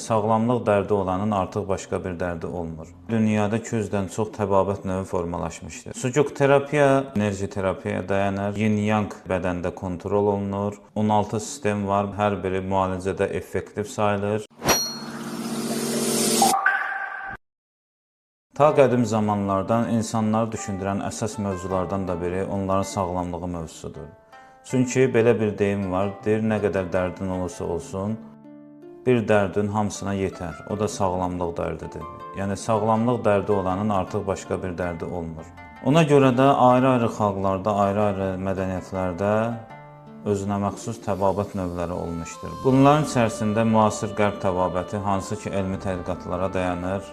Sağlamlıq dərdi olanın artıq başqa bir dərdi olmur. Dünyada 200-dən çox təbabət növü formalaşmışdır. Sucuk terapiya, enerji terapiyaya dayanır. Yin-yang bədəndə kontrol olunur. 16 sistem var. Hər biri müalicədə effektiv sayılır. Ta qədim zamanlardan insanları düşündürən əsas mövzulardan da biri onların sağlamlığı mövzusudur. Çünki belə bir deyim var, deyir nə qədər dərdin olursa olsun, bir dərdin hamısına yetər. O da sağlamlıq dərdidir. Yəni sağlamlıq dərdi olanın artıq başqa bir dərdi olmur. Ona görə də ayrı-ayrı xalqlarda, ayrı-ayrı mədəniyyətlərdə özünə məxsus təbabət növləri olmuşdur. Bunların içərisində müasir qərb təbabəti, hansı ki elmi tədqiqatlara dayanır,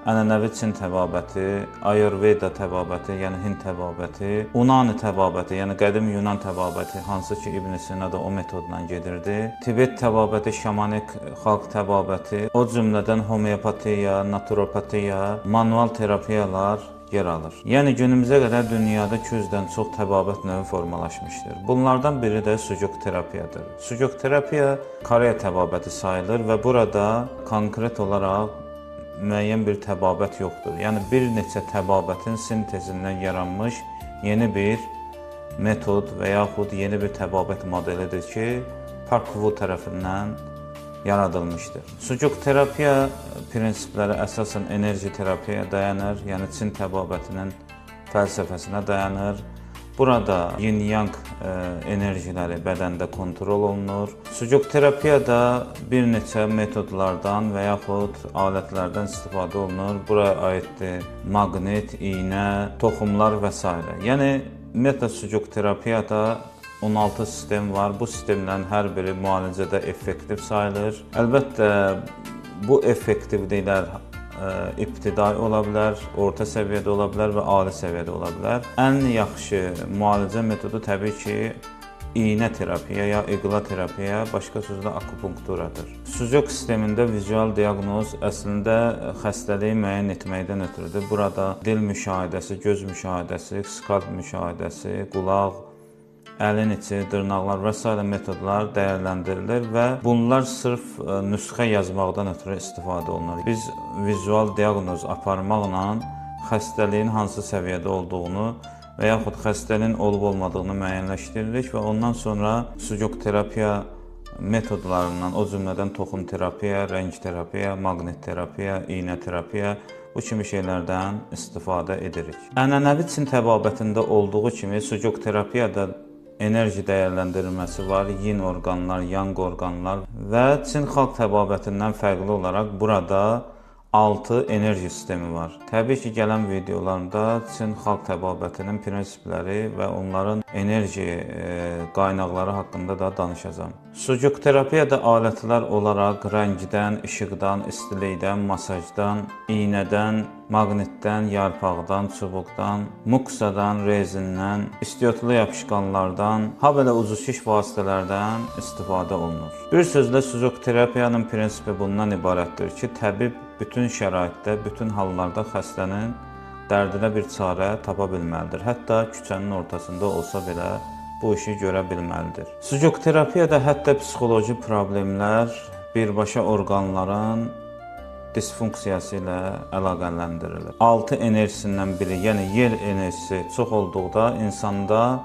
ənənəvi Çin təbabəti, Ayurveda təbabəti, yəni Hind təbabəti, Unani təbabəti, yəni qədim Yunan təbabəti, hansı ki İbn Sina da o metodla gedirdi. Tibet təbabəti, şamanik xalq təbabəti, o cümlədən homeopatiya, naturopatiya, manual terapiyalar yer alır. Yəni günümüzə qədər dünyada 200-dən çox təbabət növü formalaşmışdır. Bunlardan biri də sucuk terapiyadır. Sucuk terapiya Koreya təbabəti sayılır və burada konkret olaraq müəyyən bir təbabət yoxdur. Yəni bir neçə təbabətin sintezindən yaranmış yeni bir metod və yaxud yeni bir təbabət modelidir ki, Park Wu tərəfindən yaradılmışdır. Sucuk terapiya prinsipləri əsasən enerji terapiyaya dayanır, yəni Çin təbabətinin fəlsəfəsinə dayanır. Burada yin-yang enerjiləri bədəndə kontrol olunur. Sucuk terapiyada bir neçə metodlardan və yaxud alətlərdən istifadə olunur. Buraya aiddir maqnit, iynə, toxumlar və s. Yəni ümumiyyətlə sucuk terapiyada 16 sistem var. Bu sistemlərin hər biri müalicədə effektiv sayılır. Əlbəttə bu effektivliklər ibtidai ola bilər, orta səviyyədə ola bilər və ali səviyyədə ola bilər. Ən yaxşı müalicə metodu təbii ki, iynə terapiya ya iqla terapiya, başqa sözlə akupunkturadır. Sucuk sistemində vizual diaqnoz əslində xəstəliyi müəyyən etməkdən ötürüdür. Burada dil müşahidəsi, göz müşahidəsi, skalp müşahidəsi, qulaq, əlin içi, dırnaqlar və s. metodlar dəyərləndirilir və bunlar sırf nüsxə yazmaqdan ötürü istifadə olunur. Biz vizual diaqnoz aparmaqla xəstəliyin hansı səviyyədə olduğunu və yaxud xəstəliyin olub-olmadığını müəyyənləşdiririk və ondan sonra sucuk terapiya metodlarından, o cümlədən toxum terapiya, rəng terapiya, maqnit terapiya, iynə terapiya, bu kimi şeylərdən istifadə edirik. Ənənəvi Çin təbabətində olduğu kimi sucuk terapiyada enerji dəyərləndirilməsi var, yin orqanlar, yang orqanlar və Çin xalq təbabətindən fərqli olaraq burada 6 enerji sistemi var. Təbii ki, gələn videolarımda Çin xalq təbabətinin prinsipləri və onların enerji qaynaqları haqqında da danışacağam. Sucuk terapiyada alətlər olaraq rəngdən, işıqdan, istilikdən, masajdan, iynədən, maqnitdən, yarpaqdan, çubuqdan, muksadan, rezindən, istiotlu yapışqanlardan, habelə uzuş vasitələrdən istifadə olunur. Bir sözlə sucuk terapiyanın prinsipi bundan ibarətdir ki, təbib bütün şəraitdə, bütün hallarda xəstənin dərdinə bir çarə tapa bilməlidir. Hətta küçənin ortasında olsa belə bu işi görə bilməlidir. Sucuk terapiyada hətta psixoloji problemlər birbaşa orqanların disfunksiyası ilə əlaqələndirilir. 6 enerjisindən biri, yəni yer enerjisi çox olduqda insanda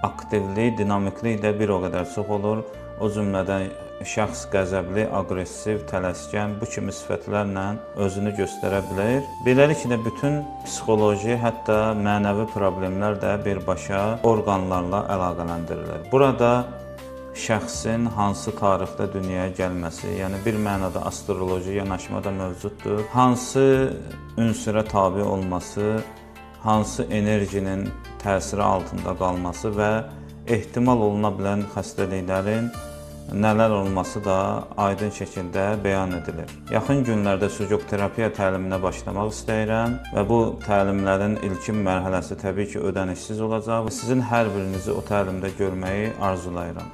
aktivlik, dinamiklik də bir o qədər çox olur. O cümlədən şəxs qəzəbli, aqressiv, tələskən, bu kimi sifətlərlə özünü göstərə bilər. Beləliklə, bütün psixoloji, hətta mənəvi problemlər də birbaşa orqanlarla əlaqələndirilir. Burada şəxsin hansı tarixdə dünyaya gəlməsi, yəni bir mənada astroloji yanaşma da mövcuddur. Hansı ünsürə tabe olması, hansı enerjinin təsiri altında qalması və ehtimal oluna bilən xəstəliklərin nələr olması da aydın şəkildə bəyan edilir. Yaxın günlərdə sucuk terapiya təliminə başlamaq istəyirəm və bu təlimlərin ilkin mərhələsi təbii ki, ödənişsiz olacaq və sizin hər birinizi o təlimdə görməyi arzulayıram.